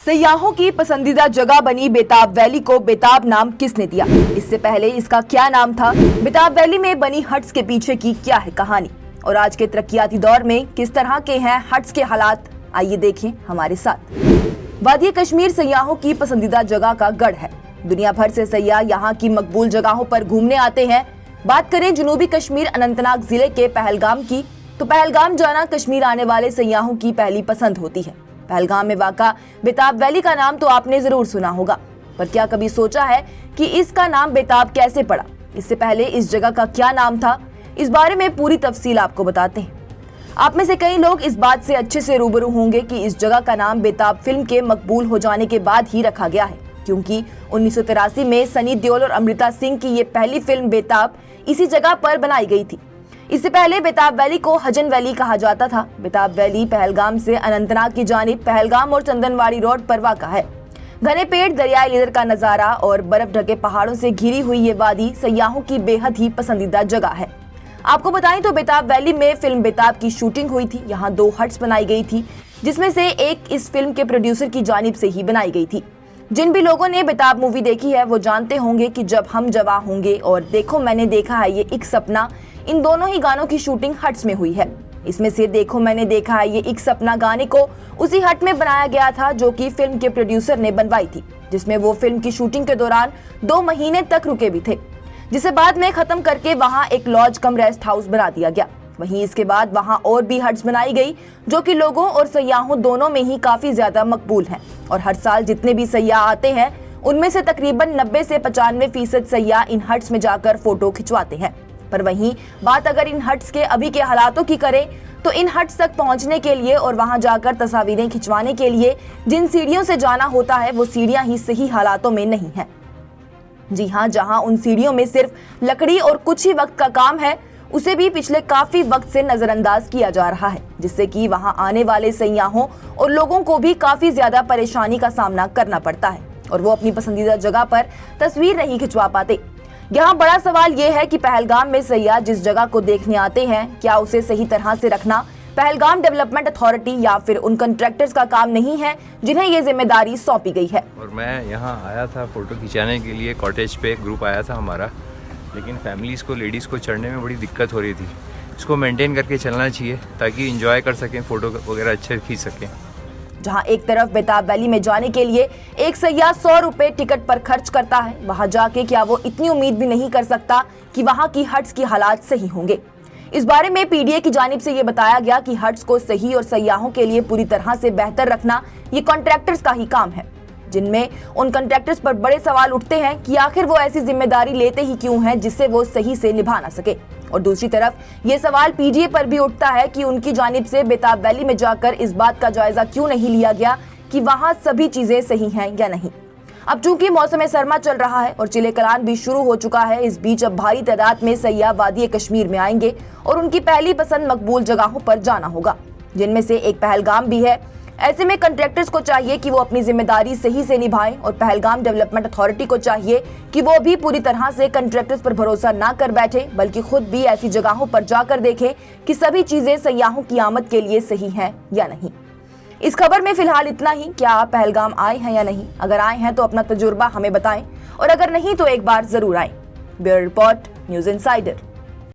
सयाहों की पसंदीदा जगह बनी बेताब वैली को बेताब नाम किसने दिया? इससे पहले इसका क्या नाम था? बेताब वैली में बनी हट्स के पीछे की क्या है कहानी? और आज के तरक्याती दौर में किस तरह के हैं हट्स के हालात? आइए देखें हमारे साथ। वादी कश्मीर सयाहों की पसंदीदा जगह का गढ़ है। दुनिया भर से सयाह यहाँ की मकबूल जगहों पर घूमने आते हैं। बात करें जनूबी कश्मीर अनंतनाग जिले के पहलगाम की, तो पहलगाम जाना कश्मीर आने वाले सयाहों की पहली पसंद होती है। पहलगाम में वाक़ा बेताब वैली का नाम तो आपने जरूर सुना होगा, पर क्या कभी सोचा है कि इसका नाम बेताब कैसे पड़ा? इससे पहले इस जगह का क्या नाम था? इस बारे में पूरी तफसील आपको बताते हैं। आप में से कई लोग इस बात से अच्छे से रूबरू होंगे कि इस जगह का नाम बेताब फिल्म के मकबूल हो जाने के बाद ही रखा गया है, क्योंकि 1983 में सनी देओल और अमृता सिंह की ये पहली फिल्म बेताब इसी जगह पर बनाई गई थी। इससे पहले बेताब वैली को हजन वैली कहा जाता था। बेताब वैली पहलगाम से अनंतनाग की जानिब पहलगाम और चंदनवाड़ी रोड पर वाक़ा है। घने पेड़, दरियाई लीदर का नजारा और बर्फ ढके पहाड़ों से घिरी हुई ये वादी सयाहों की बेहद ही पसंदीदा जगह है। आपको बताएं तो बेताब वैली में फिल्म बेताब की शूटिंग हुई थी। यहाँ 2 हट्स बनाई गई थी, जिसमें से एक इस फिल्म के प्रोड्यूसर की जानिब से ही बनाई गई थी। जिन भी लोगों ने बेताब मूवी देखी है वो जानते होंगे कि जब हम जवां होंगे और देखो मैंने देखा है ये एक सपना, इन दोनों ही गानों की शूटिंग हट्स में हुई है। इसमें से देखो मैंने देखा है ये एक सपना गाने को उसी हट में बनाया गया था जो कि फिल्म के प्रोड्यूसर ने बनवाई थी, जिसमें वो फिल्म की शूटिंग के दौरान 2 महीने तक रुके भी थे, जिसे बाद में खत्म करके वहां एक लॉज कम रेस्ट हाउस बना दिया गया। वहीं इसके बाद वहां और भी हट्स बनाई गई जो कि लोगों और सयाहों दोनों में ही काफी ज्यादा मकबूल हैं। और हर साल जितने भी सयाह आते हैं उनमें से तकरीबन 90 से 95% सयाह इन हट्स में जाकर फोटो खिंचवाते हैं। पर वहीं बात अगर इन हट्स के अभी के हालातों की करें तो इन हट्स तक पहुंचने के लिए और वहां जाकर तस्वीरें खिंचवाने के लिए जिन सीढ़ियों से जाना होता है वो सीढ़ियां ही सही हालातों में नहीं है। जी हाँ, जहां उन सीढ़ियों में सिर्फ लकड़ी और कुछ ही वक्त का काम है, उसे भी पिछले काफी वक्त से नजरअंदाज किया जा रहा है, जिससे कि वहां आने वाले सयाहों और लोगों को भी काफी ज्यादा परेशानी का सामना करना पड़ता है और वो अपनी पसंदीदा जगह पर तस्वीर नहीं खिंचवा पाते। यहाँ बड़ा सवाल ये है कि पहलगाम में सयाह जिस जगह को देखने आते हैं, क्या उसे सही तरह से रखना पहलगाम डेवलपमेंट अथॉरिटी या फिर उन कंट्रैक्टर्स का काम नहीं है जिन्हें ये जिम्मेदारी सौंपी गई है। और मैं यहाँ आया था फोटो खिंचाने के लिए, कॉटेज पे एक ग्रुप आया था हमारा, लेकिन फैमिलीज़ को, लेडीज़ को चढ़ने में बड़ी दिक्कत हो रही थी। इसको मेंटेन करके चलना चाहिए ताकि एंजॉय कर सकें, फ़ोटो वगैरह अच्छे खींच सकें। जहां एक तरफ बेताब वैली में जाने के लिए एक सयाह 100 रुपए टिकट पर खर्च करता है, वहां जाके क्या वो इतनी उम्मीद भी नहीं कर सकता कि वहां की हट्स की हालात सही होंगे। इस बारे में पीडीए की जानिब से ये बताया गया कि हट्स को सही और सयाहों के लिए पूरी तरह से बेहतर रखना ये कॉन्ट्रैक्टर्स का ही काम है, जिनमें उन कॉन्ट्रैक्टर्स पर बड़े सवाल उठते हैं कि आखिर वो ऐसी जिम्मेदारी लेते ही क्यों हैं जिससे वो सही से निभा ना सके। और दूसरी तरफ ये सवाल पीडीए पर भी उठता है कि उनकी जानिब से बेताब वैली में जाकर इस बात का जायजा क्यों नहीं लिया गया कि वहां सभी चीजें सही हैं या नहीं। अब चूंकि मौसम सरमा चल रहा है और चिले कलान भी शुरू हो चुका है, इस बीच अब भारी तादाद में सयाह वादी कश्मीर में आएंगे और उनकी पहली पसंद मकबूल जगहों पर जाना होगा, जिनमें से एक पहलगाम भी है। ऐसे में कंट्रैक्टर्स को चाहिए कि वो अपनी जिम्मेदारी सही से निभाएं और पहलगाम डेवलपमेंट अथॉरिटी को चाहिए कि वो भी पूरी तरह से कंट्रैक्टर्स पर भरोसा ना कर बैठे, बल्कि खुद भी ऐसी जगहों पर जाकर देखें कि सभी चीजें सयाहों की आमद के लिए सही हैं या नहीं। इस खबर में फिलहाल इतना ही। क्या आप पहलगाम आए हैं या नहीं? अगर आए हैं तो अपना तजुर्बा हमें बताएं और अगर नहीं तो एक बार जरूर आएं। Bureau report, news insider.